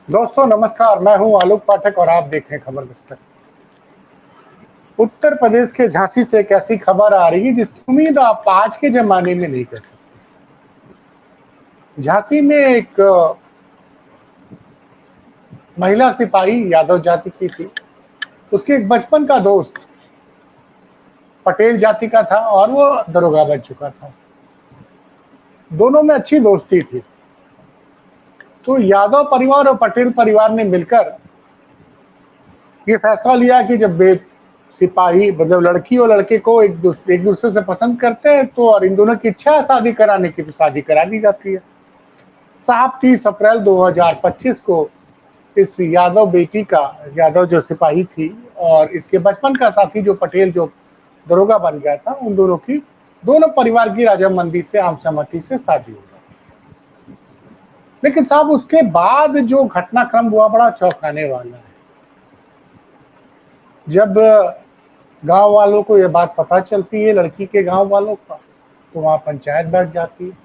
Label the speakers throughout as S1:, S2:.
S1: दोस्तों नमस्कार, मैं हूं आलोक पाठक और आप देख रहे हैं खबर दस्तक। उत्तर प्रदेश के झांसी से एक ऐसी खबर आ रही है जिसकी उम्मीद आप आज के जमाने में नहीं कर सकते। झांसी में एक महिला सिपाही यादव जाति की थी। उसके एक बचपन का दोस्त पटेल जाति का था और वो दरोगा बन चुका था। दोनों में अच्छी दोस्ती थी। तो यादव परिवार और पटेल परिवार ने मिलकर ये फैसला लिया कि जब सिपाही मतलब लड़की और लड़के को एक दूसरे से पसंद करते हैं तो और इन दोनों की इच्छा है शादी कराने की तो शादी करा दी जाती है। साहब 30 अप्रैल 2025 को इस यादव जो सिपाही थी और इसके बचपन का साथी जो पटेल जो दरोगा बन गया था, उन दोनों की दोनों परिवार की राजामंदी से आम सहमति से शादी हो गई। लेकिन साहब उसके बाद जो घटनाक्रम हुआ बड़ा चौंकाने वाला है। जब गांव वालों को ये बात पता चलती है, लड़की के गांव वालों का, तो वहां पंचायत बैठ जाती है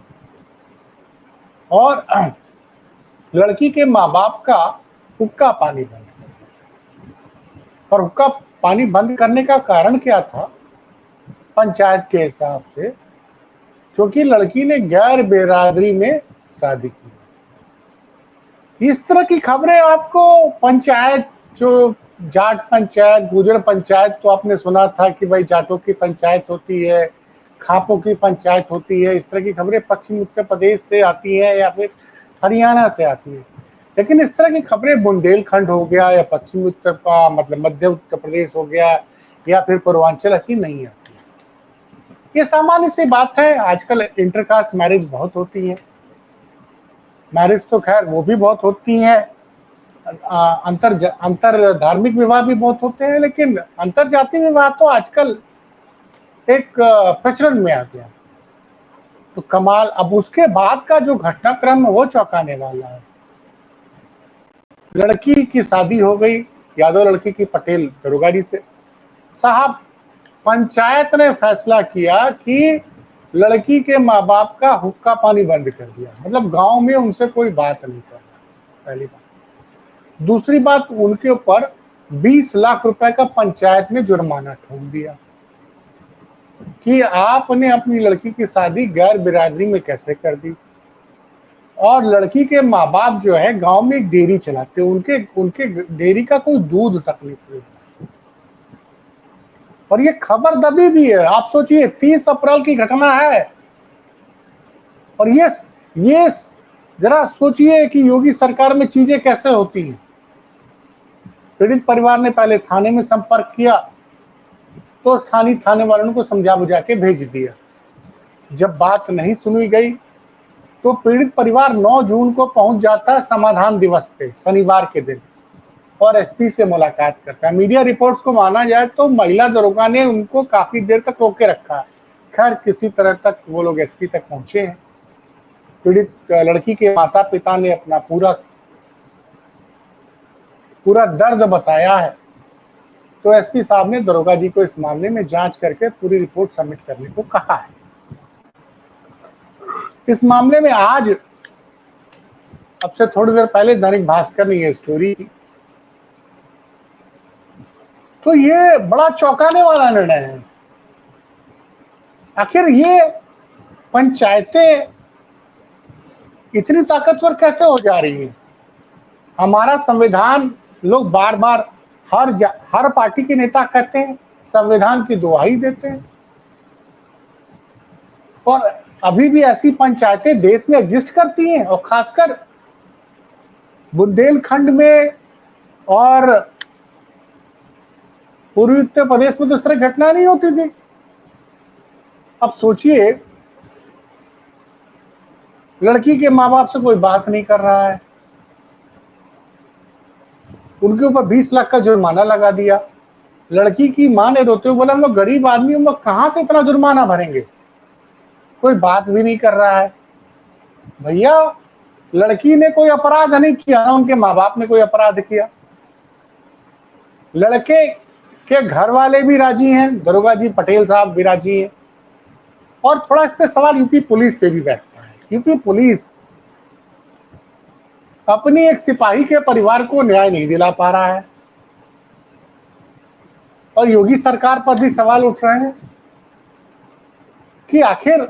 S1: और लड़की के माँ बाप का हुक्का पानी बंद कर दिया। और हुक्का पानी बंद करने का कारण क्या था पंचायत के हिसाब से? क्योंकि लड़की ने गैर बिरादरी में शादी की। इस तरह की खबरें आपको पंचायत जो जाट पंचायत, गुजर पंचायत, तो आपने सुना था कि भाई जाटों की पंचायत होती है, खापों की पंचायत होती है। इस तरह की खबरें पश्चिम उत्तर प्रदेश से आती है या फिर हरियाणा से आती है। लेकिन इस तरह की खबरें बुंदेलखंड हो गया या पश्चिम उत्तर का मतलब मध्य उत्तर प्रदेश हो गया या फिर पूर्वांचल, ऐसी नहीं आती। ये सामान्य सी बात है। आजकल इंटरकास्ट मैरिज बहुत होती है। मैरिज तो खैर वो भी बहुत होती हैं, अंतर धार्मिक विवाह भी बहुत होते हैं, लेकिन अंतर जाति विवाह तो आजकल एक प्रचलन में आ गया। तो कमाल, अब उसके बाद का जो घटनाक्रम है वो चौंकाने वाला है। लड़की की शादी हो गई यादव लड़की की पटेल दरोगा जी से। साहब पंचायत ने फैसला किया कि लड़की के माँ बाप का हुक्का पानी बंद कर दिया। मतलब गांव में उनसे कोई बात नहीं कर रहा। पहली बात। दूसरी बात, उनके ऊपर 20 लाख रुपए का पंचायत ने जुर्माना ठोक दिया कि आपने अपनी लड़की की शादी गैर बिरादरी में कैसे कर दी। और लड़की के माँ बाप जो है गांव में एक डेयरी चलाते हैं, उनके उनके डेयरी का कोई दूध तक नहीं खरीदता। और ये खबर दबी भी है। आप सोचिए 30 अप्रैल की घटना है और ये जरा सोचिए कि योगी सरकार में चीजें कैसे होती हैं। पीड़ित परिवार ने पहले थाने में संपर्क किया तो स्थानीय थाने वालों को समझा बुझा के भेज दिया। जब बात नहीं सुनी गई तो पीड़ित परिवार 9 जून को पहुंच जाता है समाधान दिवस पे, शनिवार के दिन, और एसपी से मुलाकात करता है। मीडिया रिपोर्ट्स को माना जाए तो महिला दरोगा ने उनको काफी देर तक रोके रखा है। खैर किसी तरह तक वो लोग एसपी तक पहुंचे हैं। पीड़ित लड़की के माता पिता ने अपना पूरा पूरा दर्द बताया है। तो एसपी साहब ने दरोगा जी को इस मामले में जांच करके पूरी रिपोर्ट सबमिट करने को कहा है। इस मामले में आज, अब से थोड़ी देर पहले, दैनिक भास्कर ने ये स्टोरी की। तो ये बड़ा चौंकाने वाला निर्णय है। आखिर ये पंचायतें इतनी ताकतवर कैसे हो जा रही है? हमारा संविधान, लोग बार बार हर पार्टी के नेता कहते हैं, संविधान की दुहाई देते हैं, और अभी भी ऐसी पंचायतें देश में एग्जिस्ट करती हैं। और खासकर बुंदेलखंड में और पूर्वी उत्तर प्रदेश में तो इस तरह घटना नहीं होती थी। अब सोचिए, लड़की के माँ बाप से कोई बात नहीं कर रहा है, उनके ऊपर 20 लाख का जुर्माना लगा दिया। लड़की की मां ने रोते हुए बोला, हम लोग गरीब आदमी, हम लोग कहां से इतना जुर्माना भरेंगे? कोई बात भी नहीं कर रहा है। भैया, लड़की ने कोई अपराध नहीं किया, ना उनके माँ बाप ने कोई अपराध किया। लड़के के घर वाले भी राजी हैं, दरोगा जी पटेल साहब भी राजी हैं। और थोड़ा इस पे सवाल यूपी पुलिस पे भी बैठता है। यूपी पुलिस अपनी एक सिपाही के परिवार को न्याय नहीं दिला पा रहा है। और योगी सरकार पर भी सवाल उठ रहे हैं कि आखिर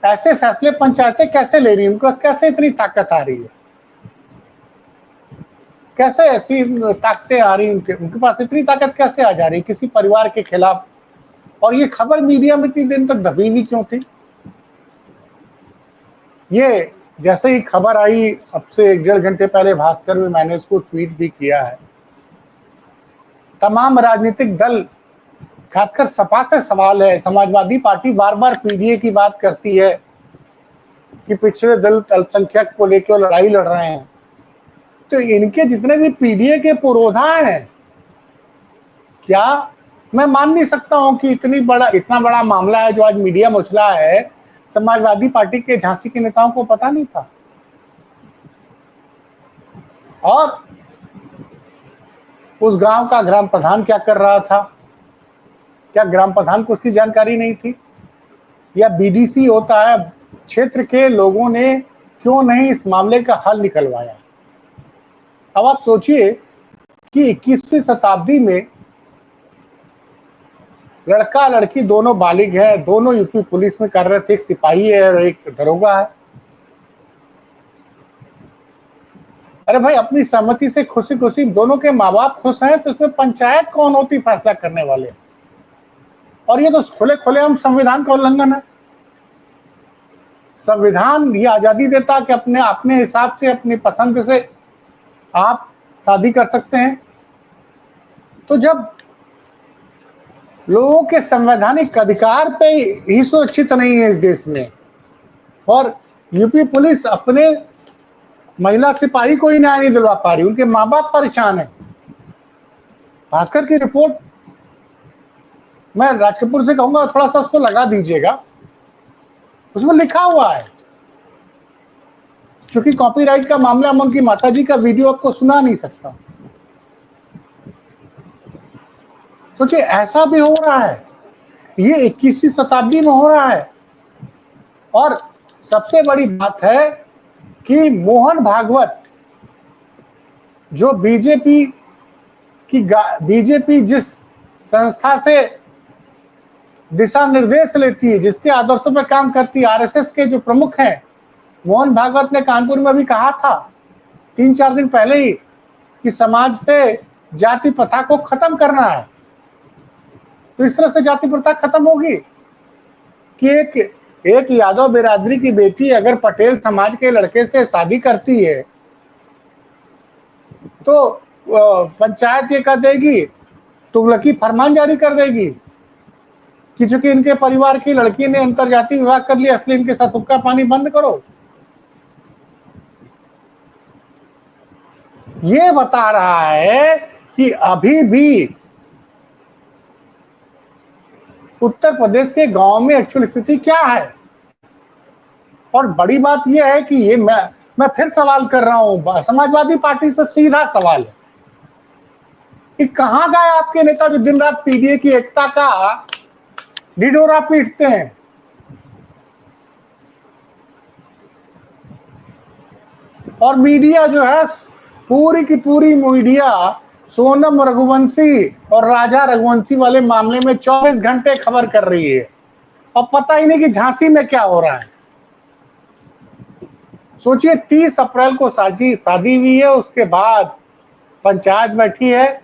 S1: ऐसे फैसले पंचायतें कैसे ले रही हैं, उनको कैसे इतनी ताकत आ रही है, कैसे ऐसी ताकतें आ रही, उनके पास इतनी ताकत कैसे आ जा रही किसी परिवार के खिलाफ। और ये खबर मीडिया में इतनी दिन तक दबी हुई क्यों थी? ये जैसे ही खबर आई, अब से 1-1.5 घंटे पहले भास्कर में मैंने इसको ट्वीट भी किया है। तमाम राजनीतिक दल, खासकर सपा से सवाल है, समाजवादी पार्टी बार बार पीडीए की बात करती है कि पिछड़े दलित अल्पसंख्यक को लेकर लड़ाई लड़ रहे हैं, तो इनके जितने भी पीडीए के पुरोधा हैं, क्या मैं मान नहीं सकता हूं कि इतना बड़ा मामला है जो आज मीडिया में उछला है, समाजवादी पार्टी के झांसी के नेताओं को पता नहीं था? और उस गांव का ग्राम प्रधान क्या कर रहा था? क्या ग्राम प्रधान को उसकी जानकारी नहीं थी? या बीडीसी होता है, क्षेत्र के लोगों ने क्यों नहीं इस मामले का हल निकलवाया? अब आप सोचिए कि 21वीं शताब्दी में लड़का लड़की दोनों बालिग हैं, दोनों यूपी पुलिस में कार्यरत, एक सिपाही है और एक दरोगा है। अरे भाई, अपनी सहमति से खुशी खुशी दोनों के माँ बाप खुश हैं, तो इसमें पंचायत कौन होती फैसला करने वाले? और ये तो खुले खुले हम संविधान का उल्लंघन है। संविधान ये आजादी देता कि अपने अपने हिसाब से, अपनी पसंद से आप शादी कर सकते हैं। तो जब लोगों के संवैधानिक अधिकार पे ही सुरक्षित नहीं है इस देश में, और यूपी पुलिस अपने महिला सिपाही को ही न्याय नहीं दिलवा पा रही, उनके माँ बाप परेशान है। भास्कर की रिपोर्ट मैं राज कपूर से कहूंगा थोड़ा सा उसको लगा दीजिएगा, उसमें लिखा हुआ है, क्योंकि कॉपीराइट का मामला, मैं उनकी माताजी का वीडियो आपको सुना नहीं सकता। सोचिए, ऐसा भी हो रहा है, ये 21वीं शताब्दी में हो रहा है। और सबसे बड़ी बात है कि मोहन भागवत, जो बीजेपी जिस संस्था से दिशा निर्देश लेती है, जिसके आदर्शों पर काम करती है, आरएसएस के जो प्रमुख हैं, मोहन भागवत ने कानपुर में भी कहा था 3-4 दिन पहले ही कि समाज से जाति प्रथा को खत्म करना है। तो इस तरह से जाति प्रथा खत्म होगी कि एक यादव बिरादरी की बेटी अगर पटेल समाज के लड़के से शादी करती है, तो पंचायत ये कर देगी, तुगलकी फरमान जारी कर देगी कि चूंकि इनके परिवार की लड़की ने अंतरजातीय विवाह कर लिया, इसलिए इनके साथ हुक्का पानी बंद करो। ये बता रहा है कि अभी भी उत्तर प्रदेश के गांव में एक्चुअल स्थिति क्या है। और बड़ी बात यह है कि ये मैं फिर सवाल कर रहा हूं, समाजवादी पार्टी से सीधा सवाल है कि कहां गए आपके नेता जो दिन रात पीडीए की एकता का ढिढोरा पीटते हैं? और मीडिया जो है, पूरी की पूरी मीडिया सोनम रघुवंशी और राजा रघुवंशी वाले मामले में 24 घंटे खबर कर रही है, और पता ही नहीं कि झांसी में क्या हो रहा है। सोचिए, 30 अप्रैल को शादी हुई है, उसके बाद पंचायत बैठी है,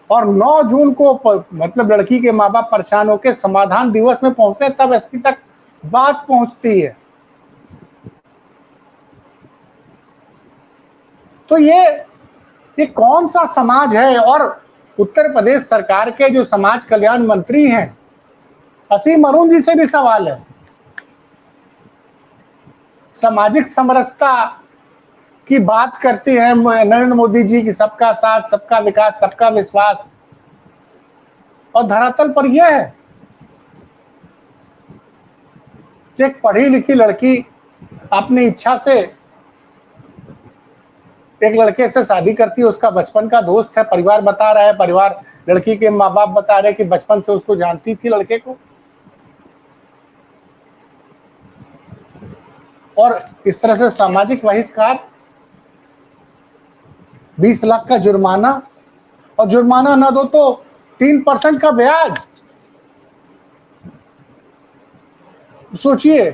S1: और 9 जून को मतलब लड़की के माँ बाप परेशान होकर समाधान दिवस में पहुंचते हैं, तब एसपी तक बात पहुंचती है। तो ये कौन सा समाज है? और उत्तर प्रदेश सरकार के जो समाज कल्याण मंत्री हैं, असीम अरुण जी से भी सवाल है। सामाजिक समरसता की बात करते हैं नरेंद्र मोदी जी की, सबका साथ, सबका विकास, सबका विश्वास, और धरातल पर यह है कि एक पढ़ी लिखी लड़की अपनी इच्छा से एक लड़के से शादी करती है, उसका बचपन का दोस्त है, परिवार बता रहा है, परिवार लड़की के माँ बाप बता रहे हैं कि बचपन से उसको जानती थी लड़के को, और इस तरह से सामाजिक बहिष्कार। 20 लाख का जुर्माना, और जुर्माना ना दो तो 3% का ब्याज। सोचिए,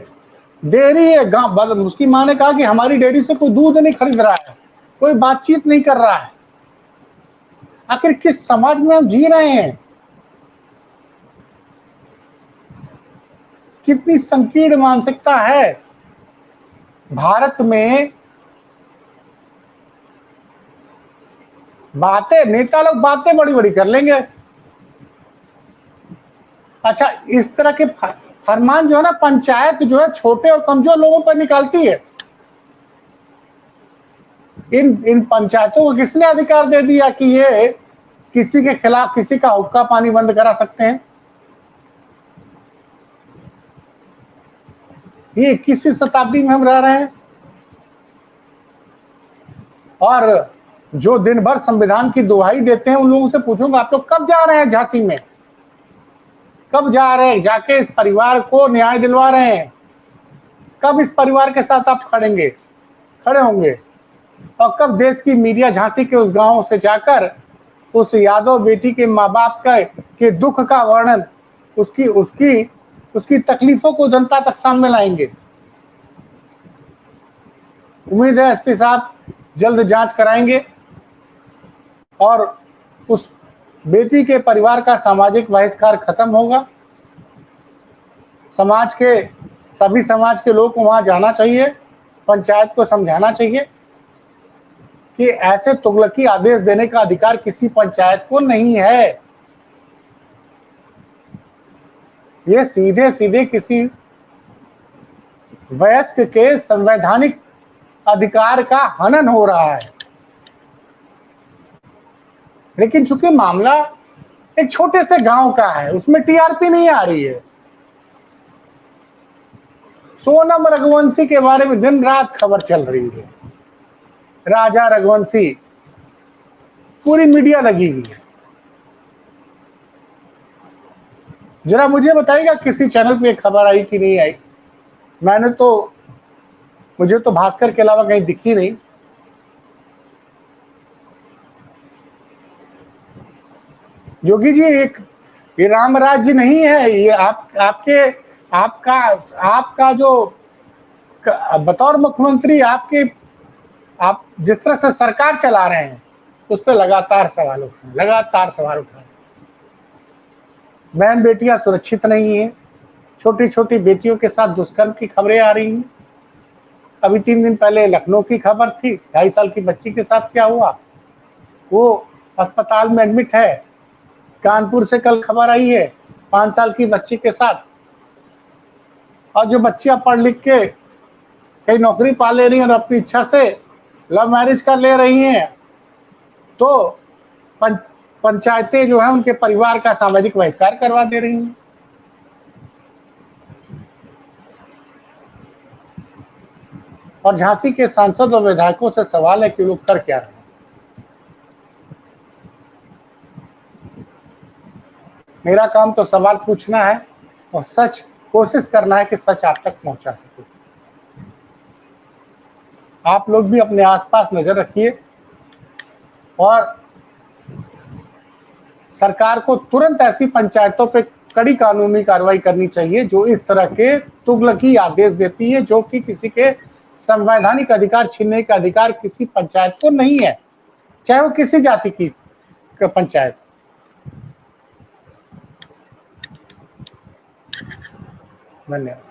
S1: डेयरी है गांव, उसकी मां ने कहा कि हमारी डेयरी से कोई दूध नहीं खरीद रहा है, कोई बातचीत नहीं कर रहा है। आखिर किस समाज में हम जी रहे हैं? कितनी संकीर्ण मानसिकता है भारत में। बातें, नेता लोग बातें बड़ी बड़ी कर लेंगे। अच्छा, इस तरह के फरमान जो है ना, पंचायत जो है छोटे और कमजोर लोगों पर निकालती है। इन पंचायतों को किसने अधिकार दे दिया कि ये किसी के खिलाफ किसी का हुक्का पानी बंद करा सकते हैं? ये 21वीं शताब्दी में हम रह रहे हैं, और जो दिन भर संविधान की दुहाई देते हैं उन लोगों से पूछूंगा, आप लोग कब जा रहे हैं झांसी में? कब जा रहे हैं? जाके इस परिवार को न्याय दिलवा रहे हैं? कब इस परिवार के साथ आप खड़े होंगे? और कब देश की मीडिया झांसी के उस गांव से जाकर उस यादव बेटी के माँ बाप का के दुख का वर्णन, उसकी उसकी उसकी तकलीफों को जनता तक सामने लाएंगे? उम्मीद है एसपी साहब जल्द जांच कराएंगे और उस बेटी के परिवार का सामाजिक बहिष्कार खत्म होगा। सभी समाज के लोग को वहां जाना चाहिए, पंचायत को समझाना चाहिए कि ऐसे तुगलकी आदेश देने का अधिकार किसी पंचायत को नहीं है। ये सीधे सीधे किसी वयस्क के संवैधानिक अधिकार का हनन हो रहा है। लेकिन चूंकि मामला एक छोटे से गांव का है, उसमें टीआरपी नहीं आ रही है। सोनम रघुवंशी के बारे में दिन रात खबर चल रही है, राजा रघुवंशी, पूरी मीडिया लगी हुई है। जरा मुझे बताइएगा किसी चैनल पे खबर आई कि नहीं आई? मुझे तो भास्कर के अलावा कहीं दिखी नहीं। योगी जी, ये राम राज्य नहीं है, ये आपका आपका जो बतौर मुख्यमंत्री आप जिस तरह से सरकार चला रहे हैं उस पर लगातार सवाल उठा रहे हैं। बहन बेटियां सुरक्षित नहीं है, छोटी छोटी बेटियों के साथ दुष्कर्म की खबरें आ रही हैं। अभी 3 दिन पहले लखनऊ की खबर थी, 2.5 साल की बच्ची के साथ क्या हुआ, वो अस्पताल में एडमिट है। कानपुर से कल खबर आई है 5 साल की बच्ची के साथ। और जो बच्चियां पढ़ लिख के कहीं नौकरी पा ले रही हैं और अपनी इच्छा से लव मैरिज कर ले रही हैं, तो पंचायतें जो है उनके परिवार का सामाजिक बहिष्कार करवा दे रही हैं। और झांसी के सांसद और विधायकों से सवाल है कि लोग कर क्या रहे हैं। मेरा काम तो सवाल पूछना है और कोशिश करना है कि सच आप तक पहुंचा सके। आप लोग भी अपने आसपास नजर रखिए और सरकार को तुरंत ऐसी पंचायतों पे कड़ी कानूनी कार्रवाई करनी चाहिए जो इस तरह के तुगलकी आदेश देती है, जो कि किसी के संवैधानिक अधिकार छीनने का अधिकार किसी पंचायत को नहीं है, चाहे वो किसी जाति की पंचायत। धन्यवाद।